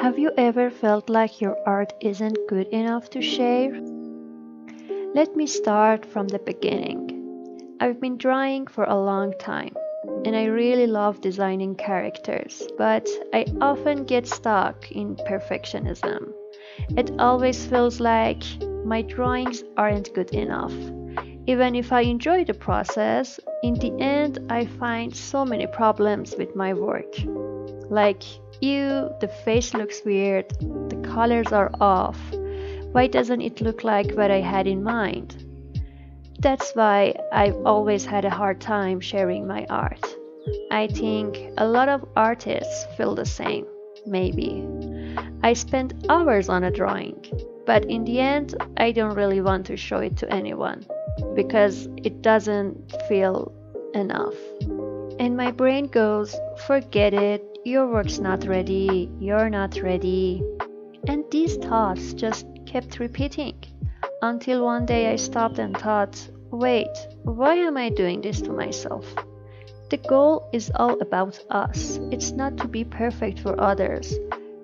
Have you ever felt like your art isn't good enough to share? Let me start from the beginning. I've been drawing for a long time, and I really love designing characters, but I often get stuck in perfectionism. It always feels like my drawings aren't good enough. Even if I enjoy the process, in the end I find so many problems with my work. Like, ew, the face looks weird, the colors are off. Why doesn't it look like what I had in mind? That's why I've always had a hard time sharing my art. I think a lot of artists feel the same, maybe. I spend hours on a drawing, but in the end, I don't really want to show it to anyone because it doesn't feel enough. And my brain goes, forget it, your work's not ready, you're not ready. And these thoughts just kept repeating until one day I stopped and thought, wait, why am I doing this to myself? The goal is all about us. It's not to be perfect for others.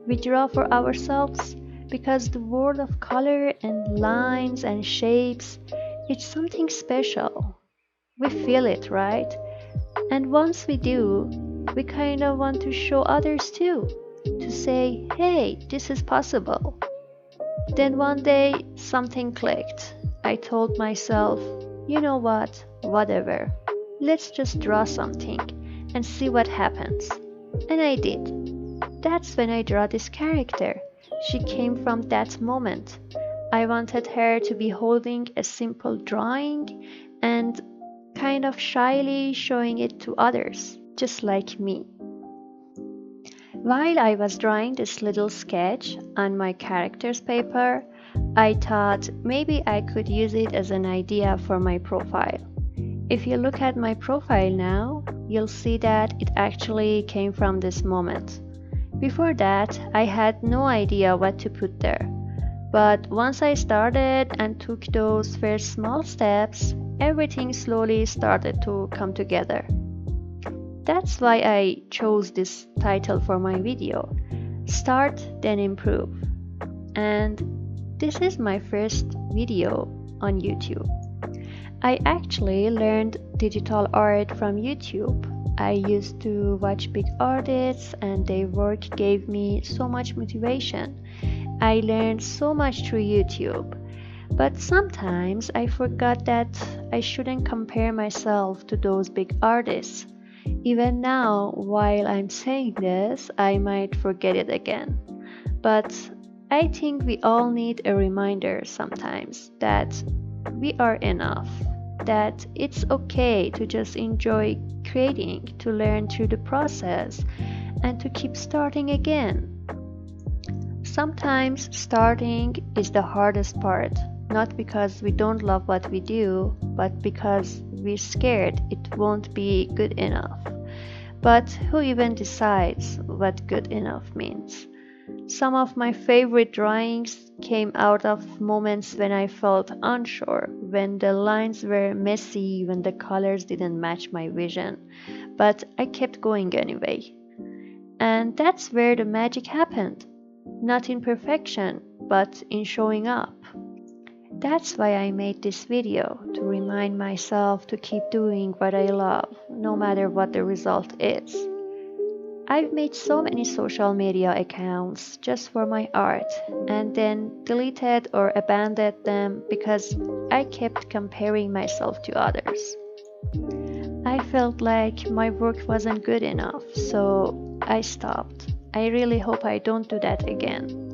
We draw for ourselves because the world of color and lines and shapes, it's something special. We feel it, right? And once we do, we kind of want to show others too, to say, hey, this is possible. Then one day, something clicked. I told myself, you know what, whatever. Let's just draw something and see what happens. And I did. That's when I draw this character. She came from that moment. I wanted her to be holding a simple drawing and kind of shyly showing it to others, just like me. While I was drawing this little sketch on my character's paper, I thought maybe I could use it as an idea for my profile. If you look at my profile now, you'll see that it actually came from this moment. Before that, I had no idea what to put there. But once I started and took those first small steps, everything slowly started to come together. That's why I chose this title for my video, Start Then Improve. And this is my first video on YouTube. I actually learned digital art from YouTube. I used to watch big artists and their work gave me so much motivation. I learned so much through YouTube. But sometimes I forgot that I shouldn't compare myself to those big artists. Even now, while I'm saying this, I might forget it again. But I think we all need a reminder sometimes that we are enough, that it's okay to just enjoy creating, to learn through the process, and to keep starting again. Sometimes starting is the hardest part, not because we don't love what we do, but because we're scared it won't be good enough. But who even decides what good enough means? Some of my favorite drawings came out of moments when I felt unsure, when the lines were messy, when the colors didn't match my vision. But I kept going anyway. And that's where the magic happened. Not in perfection, but in showing up. That's why I made this video, to remind myself to keep doing what I love, no matter what the result is. I've made so many social media accounts just for my art and then deleted or abandoned them because I kept comparing myself to others. I felt like my work wasn't good enough, so I stopped. I really hope I don't do that again.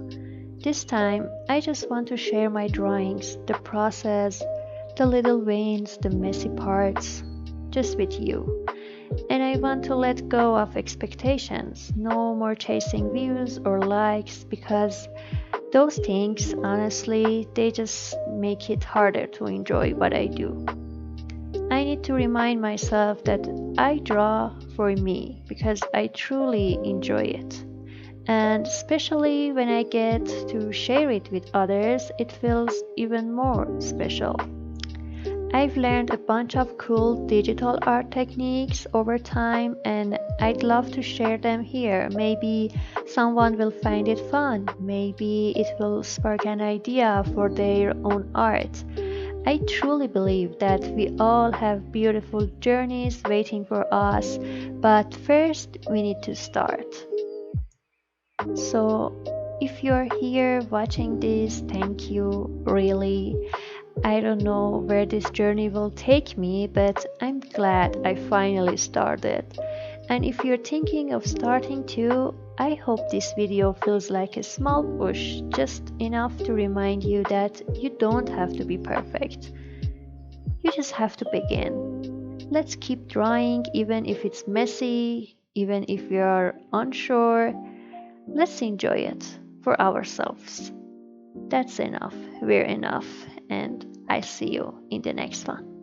This time, I just want to share my drawings, the process, the little veins, the messy parts, just with you. And I want to let go of expectations, no more chasing views or likes, because those things, honestly, they just make it harder to enjoy what I do. I need to remind myself that I draw for me because I truly enjoy it. And especially when I get to share it with others, it feels even more special. I've learned a bunch of cool digital art techniques over time, and I'd love to share them here. Maybe someone will find it fun. Maybe it will spark an idea for their own art. I truly believe that we all have beautiful journeys waiting for us, but first we need to start. So, if you're here watching this, thank you, really. I don't know where this journey will take me, but I'm glad I finally started. And if you're thinking of starting too, I hope this video feels like a small push, just enough to remind you that you don't have to be perfect. You just have to begin. Let's keep drawing, even if it's messy, even if you're unsure. Let's enjoy it for ourselves. That's enough. We're enough. And I see you in the next one.